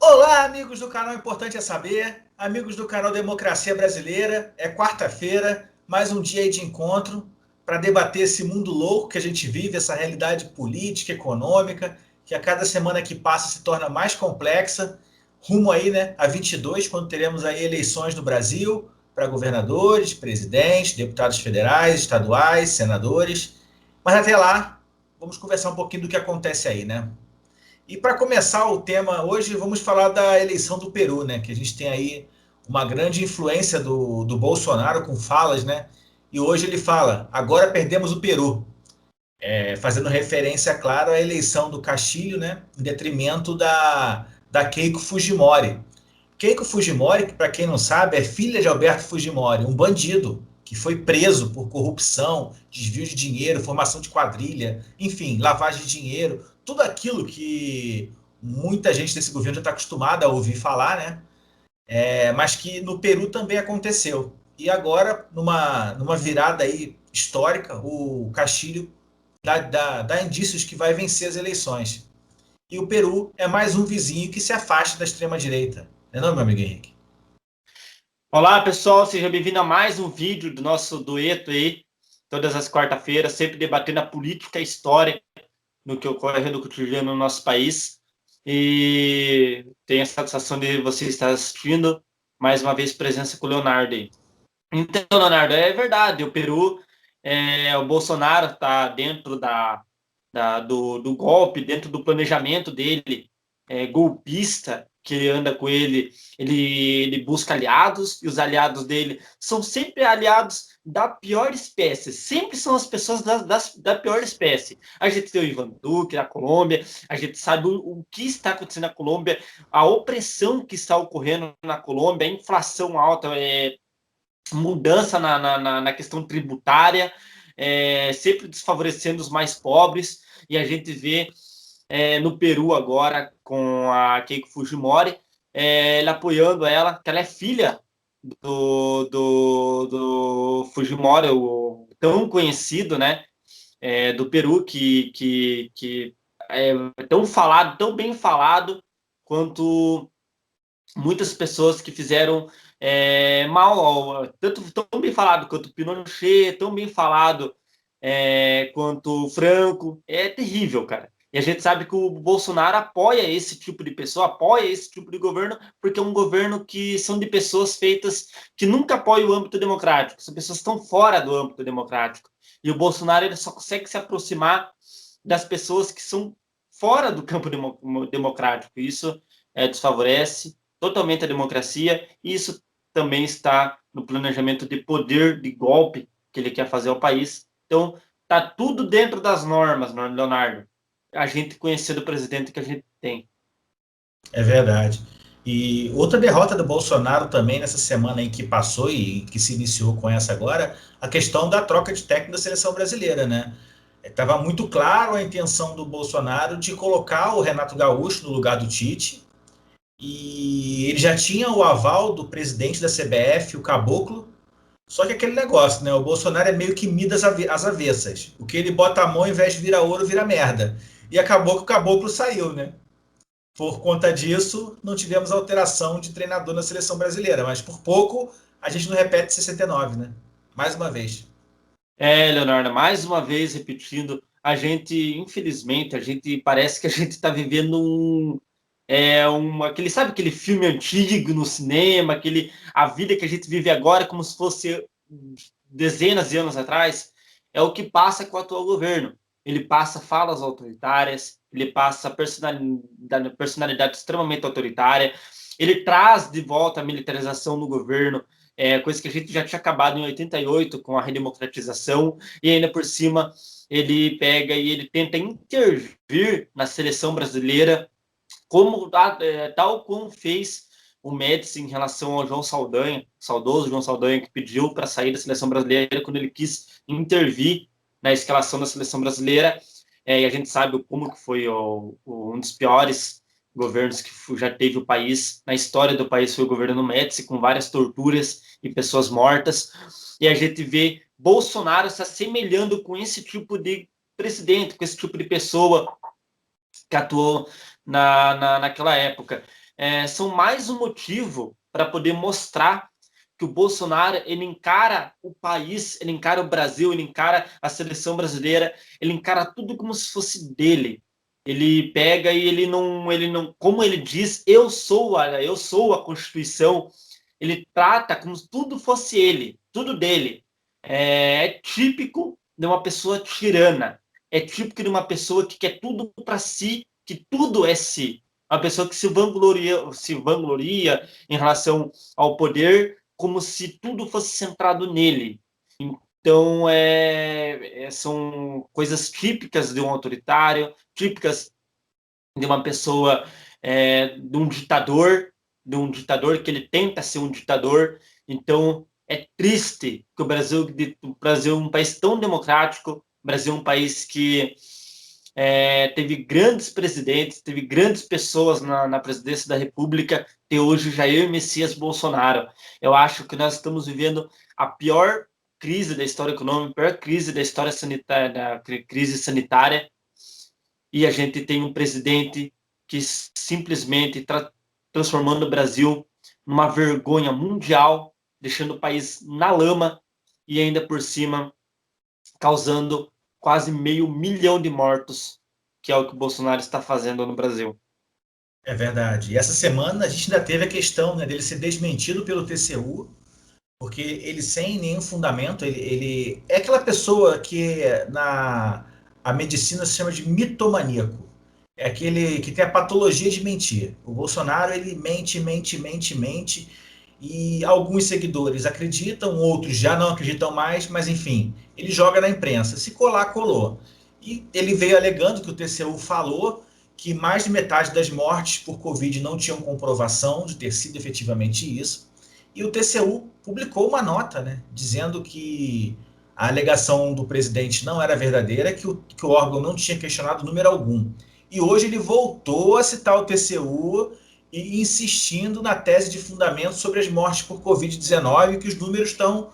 Olá, amigos do canal Importante é Saber, amigos do canal Democracia Brasileira. É quarta-feira, mais um dia aí de encontro para debater esse mundo louco que a gente vive, essa realidade política, econômica, que a cada semana que passa se torna mais complexa, rumo aí, né, a 22, quando teremos aí eleições no Brasil para governadores, presidentes, deputados federais, estaduais, senadores. Mas até lá, vamos conversar um pouquinho do que acontece aí, né? E para começar o tema hoje, vamos falar da eleição do Peru, né? Que a gente tem aí uma grande influência do Bolsonaro com falas, né? E hoje ele fala: agora perdemos o Peru, fazendo referência, claro, à eleição do Castilho, né? Em detrimento da Keiko Fujimori. Keiko Fujimori, para quem não sabe, é filha de Alberto Fujimori, um bandido que foi preso por corrupção, desvio de dinheiro, formação de quadrilha, enfim, lavagem de dinheiro, tudo aquilo que muita gente desse governo já está acostumada a ouvir falar, né? Mas que no Peru também aconteceu. E agora, numa virada aí histórica, o Castilho dá indícios que vai vencer as eleições. E o Peru é mais um vizinho que se afasta da extrema-direita. Não é não, meu amigo Henrique? Olá, pessoal, seja bem-vindo a mais um vídeo do nosso dueto aí, todas as quarta-feiras, sempre debatendo a política e a história no que ocorre no cotidiano no nosso país. E tenho a satisfação de você estar assistindo mais uma vez presença com o Leonardo aí. Então, Leonardo, é verdade, o Peru, o Bolsonaro está dentro do golpe, dentro do planejamento dele, golpista, que ele anda com ele busca aliados, e os aliados dele são sempre aliados da pior espécie, sempre são as pessoas da pior espécie. A gente tem o Ivan Duque na Colômbia, a gente sabe o que está acontecendo na Colômbia, a opressão que está ocorrendo na Colômbia, a inflação alta, mudança na questão tributária, sempre desfavorecendo os mais pobres, e a gente vê no Peru agora com a Keiko Fujimori, ele apoiando ela, que ela é filha do Fujimori, o tão conhecido, né, do Peru, que é tão falado, tão bem falado, quanto muitas pessoas que fizeram mal, tanto tão bem falado quanto Pinochet, tão bem falado quanto Franco. É terrível, cara. E a gente sabe que o Bolsonaro apoia esse tipo de pessoa, apoia esse tipo de governo, porque é um governo que são de pessoas feitas que nunca apoiam o âmbito democrático, são pessoas que estão fora do âmbito democrático. E o Bolsonaro ele só consegue se aproximar das pessoas que são fora do campo democrático. Isso desfavorece totalmente a democracia, e isso também está no planejamento de poder, de golpe que ele quer fazer ao país. Então, está tudo dentro das normas, Leonardo. A gente conhecendo o presidente que a gente tem. É verdade. E outra derrota do Bolsonaro também nessa semana aí que passou e que se iniciou com essa agora, a questão da troca de técnico da seleção brasileira, né? Estava muito claro a intenção do Bolsonaro de colocar o Renato Gaúcho no lugar do Tite, e ele já tinha o aval do presidente da CBF, o Caboclo. Só que aquele negócio, né? O Bolsonaro é meio que Midas às avessas. O que ele bota a mão, ao invés de virar ouro, vira merda. E acabou que o Caboclo saiu, né? Por conta disso, não tivemos alteração de treinador na seleção brasileira, mas por pouco a gente não repete 69, né? Mais uma vez. Leonardo, mais uma vez repetindo, a gente, infelizmente, a gente parece que a gente está vivendo aquele, sabe aquele filme antigo no cinema, a vida que a gente vive agora como se fosse dezenas de anos atrás, é o que passa com o atual governo. Ele passa falas autoritárias, ele passa personalidade extremamente autoritária, ele traz de volta a militarização no governo, coisa que a gente já tinha acabado em 88 com a redemocratização, e ainda por cima ele pega e ele tenta intervir na seleção brasileira, tal como fez o Médici em relação ao João Saldanha, saudoso João Saldanha, que pediu para sair da seleção brasileira quando ele quis intervir na escalação da seleção brasileira. E a gente sabe como que foi um dos piores governos que já teve o país, na história do país, foi o governo do Médici, com várias torturas e pessoas mortas. E a gente vê Bolsonaro se assemelhando com esse tipo de presidente, com esse tipo de pessoa que atuou naquela época. são mais um motivo para poder mostrar que o Bolsonaro, ele encara o país, ele encara o Brasil, ele encara a seleção brasileira, ele encara tudo como se fosse dele. Ele pega e ele não, como ele diz, eu sou a Constituição. Ele trata como se tudo fosse ele, tudo dele. É típico de uma pessoa tirana. É típico de uma pessoa que quer tudo para si, que tudo é si. Uma pessoa que se vangloria em relação ao poder, como se tudo fosse centrado nele. Então, são coisas típicas de um autoritário, típicas de uma pessoa, de um ditador que ele tenta ser um ditador. Então, é triste que o Brasil é um país tão democrático, o Brasil é um país que teve grandes presidentes, teve grandes pessoas na presidência da República, e hoje Jair Messias Bolsonaro. Eu acho que nós estamos vivendo a pior crise da história econômica, a pior crise da história sanitária, da crise sanitária, e a gente tem um presidente que simplesmente está transformando o Brasil numa vergonha mundial, deixando o país na lama e ainda por cima causando quase 500 mil de mortos, que é o que o Bolsonaro está fazendo no Brasil. É verdade. E essa semana a gente ainda teve a questão, né, dele ser desmentido pelo TCU, porque ele sem nenhum fundamento, ele é aquela pessoa que a medicina se chama de mitomaníaco. É aquele que tem a patologia de mentir. O Bolsonaro, ele mente, mente, mente, mente, e alguns seguidores acreditam, outros já não acreditam mais, mas enfim, ele joga na imprensa. Se colar, colou. E ele veio alegando que o TCU falou que mais de metade das mortes por Covid não tinham comprovação de ter sido efetivamente isso. E o TCU publicou uma nota, né, dizendo que a alegação do presidente não era verdadeira, que o órgão não tinha questionado número algum. E hoje ele voltou a citar o TCU e insistindo na tese de fundamento sobre as mortes por Covid-19, que os números estão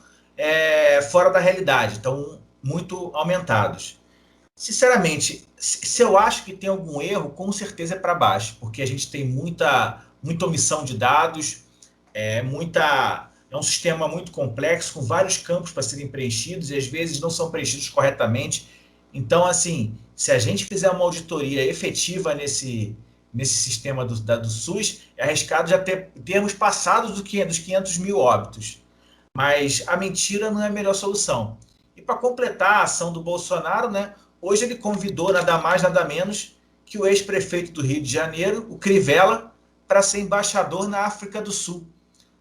fora da realidade, estão muito aumentados. Sinceramente, se eu acho que tem algum erro, com certeza é para baixo, porque a gente tem muita omissão de dados, é um sistema muito complexo, com vários campos para serem preenchidos, e às vezes não são preenchidos corretamente. Então, assim, se a gente fizer uma auditoria efetiva nesse sistema do SUS, é arriscado já termos passado dos 500 mil óbitos. Mas a mentira não é a melhor solução. E para completar a ação do Bolsonaro, né, hoje ele convidou nada mais, nada menos que o ex-prefeito do Rio de Janeiro, o Crivella, para ser embaixador na África do Sul.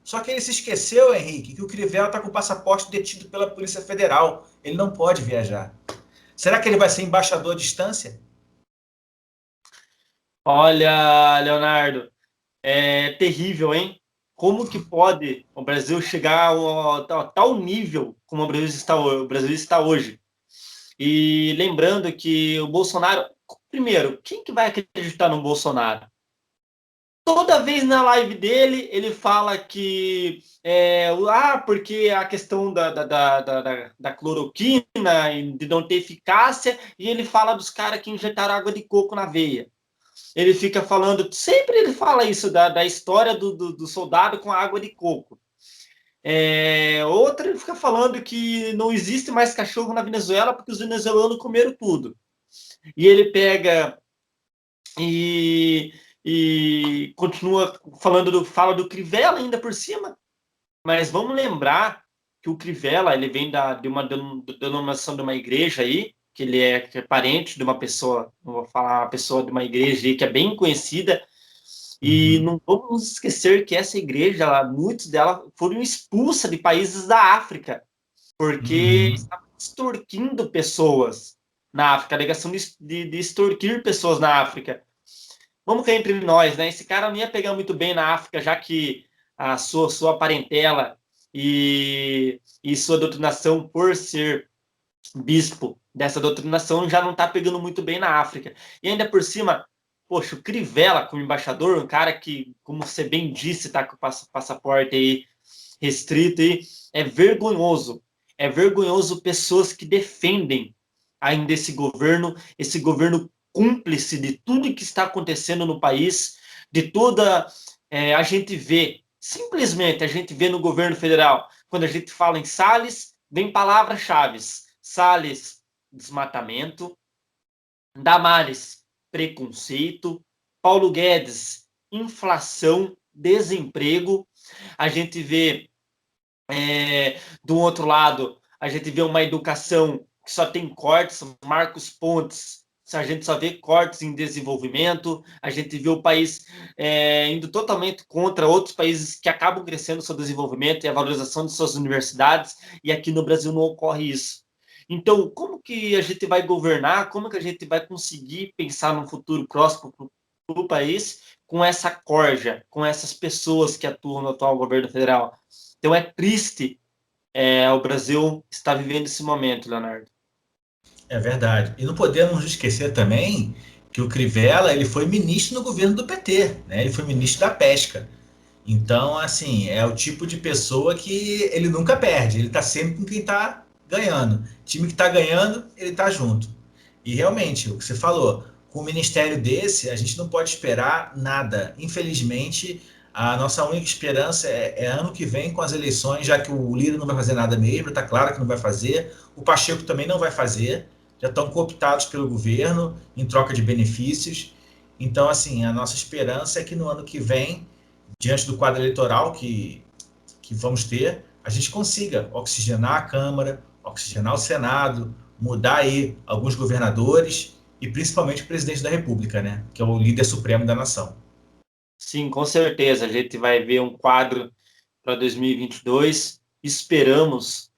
Só que ele se esqueceu, Henrique, que o Crivella está com o passaporte detido pela Polícia Federal. Ele não pode viajar. Será que ele vai ser embaixador à distância? Olha, Leonardo, é terrível, hein? Como que pode o Brasil chegar a tal nível como o Brasil está hoje? E lembrando que o Bolsonaro, primeiro, quem que vai acreditar no Bolsonaro? Toda vez na live dele, ele fala que porque a questão da cloroquina de não ter eficácia, e ele fala dos caras que injetaram água de coco na veia. Ele fica falando, sempre ele fala isso da história do soldado com a água de coco. Outra, ele fica falando que não existe mais cachorro na Venezuela porque os venezuelanos comeram tudo. E ele pega e continua fala do Crivella ainda por cima. Mas vamos lembrar que o Crivella, ele vem de uma denominação de uma igreja aí, que ele que é parente de uma pessoa, não vou falar uma pessoa de uma igreja aí que é bem conhecida, e não vamos esquecer que essa igreja, muitos dela foram expulsas de países da África, porque estavam extorquindo pessoas na África, a alegação de extorquir pessoas na África. Vamos cair entre nós, né? Esse cara não ia pegar muito bem na África, já que a sua parentela e sua doutrinação, por ser bispo dessa doutrinação, já não está pegando muito bem na África. E ainda por cima, poxa, o Crivella como embaixador, um cara que, como você bem disse, está com o passaporte aí restrito, aí, é vergonhoso. É vergonhoso pessoas que defendem ainda esse governo cúmplice de tudo que está acontecendo no país, de toda a gente vê, simplesmente a gente vê no governo federal, quando a gente fala em Salles, vem palavras-chave. Salles, desmatamento. Damares, preconceito. Paulo Guedes, inflação, desemprego. A gente vê, do outro lado, a gente vê uma educação que só tem cortes, Marcos Pontes, a gente só vê cortes em desenvolvimento, a gente vê o país indo totalmente contra outros países que acabam crescendo o seu desenvolvimento e a valorização de suas universidades, e aqui no Brasil não ocorre isso. Então, como que a gente vai governar, como que a gente vai conseguir pensar num futuro próximo para o país com essa corja, com essas pessoas que atuam no atual governo federal? Então, é triste o Brasil estar vivendo esse momento, Leonardo. É verdade. E não podemos esquecer também que o Crivella ele foi ministro no governo do PT, né? Ele foi ministro da Pesca. Então, assim, é o tipo de pessoa que ele nunca perde. Ele está sempre com quem está ganhando. Time que está ganhando, ele está junto. E realmente, o que você falou, com um ministério desse, a gente não pode esperar nada. Infelizmente, a nossa única esperança é ano que vem com as eleições, já que o Lira não vai fazer nada mesmo, está claro que não vai fazer. O Pacheco também não vai fazer. Já estão cooptados pelo governo em troca de benefícios. Então, assim, a nossa esperança é que no ano que vem, diante do quadro eleitoral que vamos ter, a gente consiga oxigenar a Câmara, oxigenar o Senado, mudar aí alguns governadores e principalmente o presidente da República, né? Que é o líder supremo da nação. Sim, com certeza. A gente vai ver um quadro para 2022. Esperamos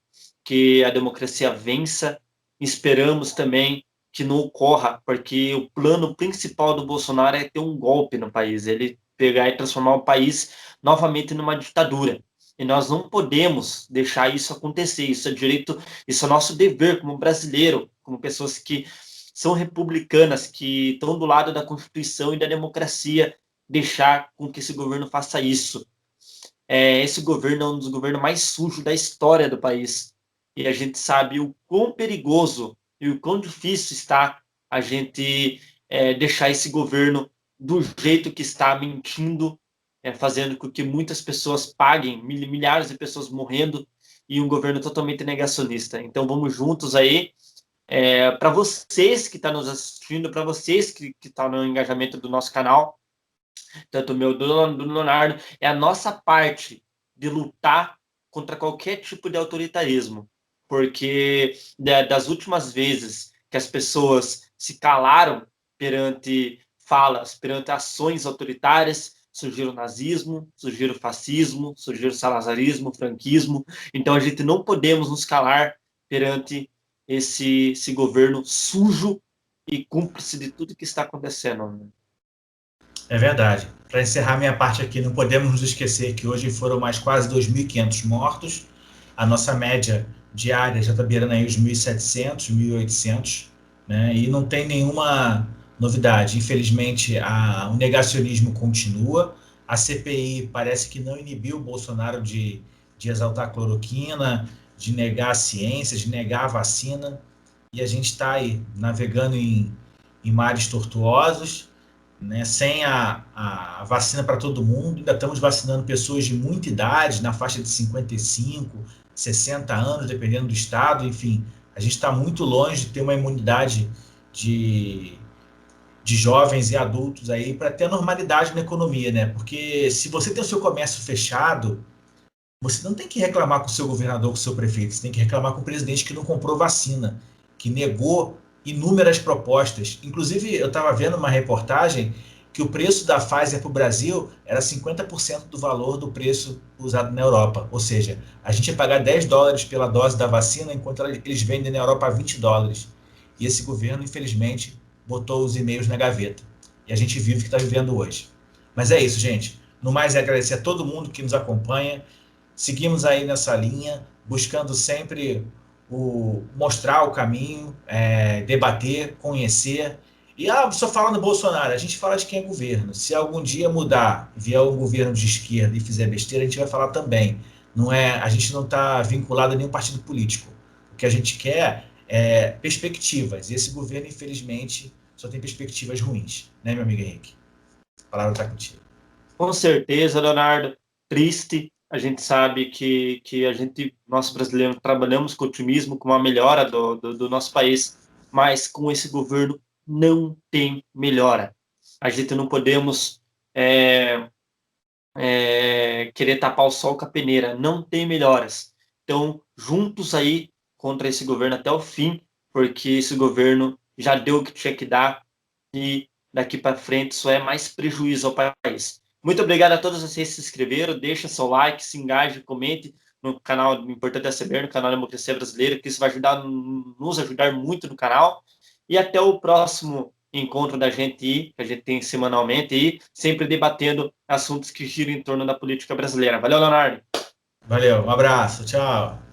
que a democracia vença. Esperamos também que não ocorra, porque o plano principal do Bolsonaro é ter um golpe no país, ele pegar e transformar o país novamente numa ditadura. E nós não podemos deixar isso acontecer. Isso é direito, isso é nosso dever como brasileiro, como pessoas que são republicanas, que estão do lado da Constituição e da democracia, deixar com que esse governo faça isso. Esse governo é um dos governos mais sujos da história do país. E a gente sabe o quão perigoso e o quão difícil está a gente deixar esse governo do jeito que está, mentindo, fazendo com que muitas pessoas paguem, milhares de pessoas morrendo, e um governo totalmente negacionista. Então vamos juntos aí. Para vocês que estão nos assistindo, para vocês que estão no engajamento do nosso canal, tanto o meu do Leonardo, é a nossa parte de lutar contra qualquer tipo de autoritarismo. Porque das últimas vezes que as pessoas se calaram perante falas, perante ações autoritárias, surgiu o nazismo, surgiu o fascismo, surgiu o salazarismo, o franquismo. Então a gente não podemos nos calar perante esse governo sujo e cúmplice de tudo que está acontecendo. É verdade. Para encerrar minha parte aqui, não podemos nos esquecer que hoje foram mais quase 2.500 mortos. A nossa média diária já está beirando aí os 1.700, 1.800, né? E não tem nenhuma novidade. Infelizmente, o negacionismo continua. A CPI parece que não inibiu o Bolsonaro de exaltar a cloroquina, de negar a ciência, de negar a vacina. E a gente está aí navegando em mares tortuosos, né, sem a vacina para todo mundo. Ainda estamos vacinando pessoas de muita idade, na faixa de 55, 60 anos, dependendo do estado. Enfim, a gente está muito longe de ter uma imunidade de, de jovens e adultos aí para ter normalidade na economia, né? Porque se você tem o seu comércio fechado, você não tem que reclamar com o seu governador, com o seu prefeito, você tem que reclamar com o presidente que não comprou vacina, que negou inúmeras propostas. Inclusive, eu estava vendo uma reportagem que o preço da Pfizer para o Brasil era 50% do valor do preço usado na Europa. Ou seja, a gente ia pagar US$ 10 pela dose da vacina, enquanto eles vendem na Europa a US$ 20. E esse governo, infelizmente, botou os e-mails na gaveta. E a gente vive o que está vivendo hoje. Mas é isso, gente. No mais, é agradecer a todo mundo que nos acompanha. Seguimos aí nessa linha, buscando sempre mostrar o caminho, debater, conhecer. E só falando do Bolsonaro, a gente fala de quem é governo. Se algum dia mudar, vier um governo de esquerda e fizer besteira, a gente vai falar também. Não é, a gente não está vinculado a nenhum partido político. O que a gente quer é perspectivas. E esse governo, infelizmente, só tem perspectivas ruins. Né, meu amigo Henrique? A palavra está contigo. Com certeza, Leonardo, triste. A gente sabe que nós brasileiros, trabalhamos com otimismo, com uma melhora do nosso país, mas com esse governo não tem melhora. A gente não podemos é, querer tapar o sol com a peneira, não tem melhoras. Então, juntos aí contra esse governo até o fim, porque esse governo já deu o que tinha que dar e daqui para frente só é mais prejuízo ao país. Muito obrigado a todos vocês que se inscreveram, deixa seu like, se engaje, comente no canal Importante é Saber, no canal Democracia Brasileira, que isso vai nos ajudar muito no canal. E até o próximo encontro da gente aí, que a gente tem semanalmente aí, sempre debatendo assuntos que giram em torno da política brasileira. Valeu, Leonardo! Valeu, um abraço, tchau.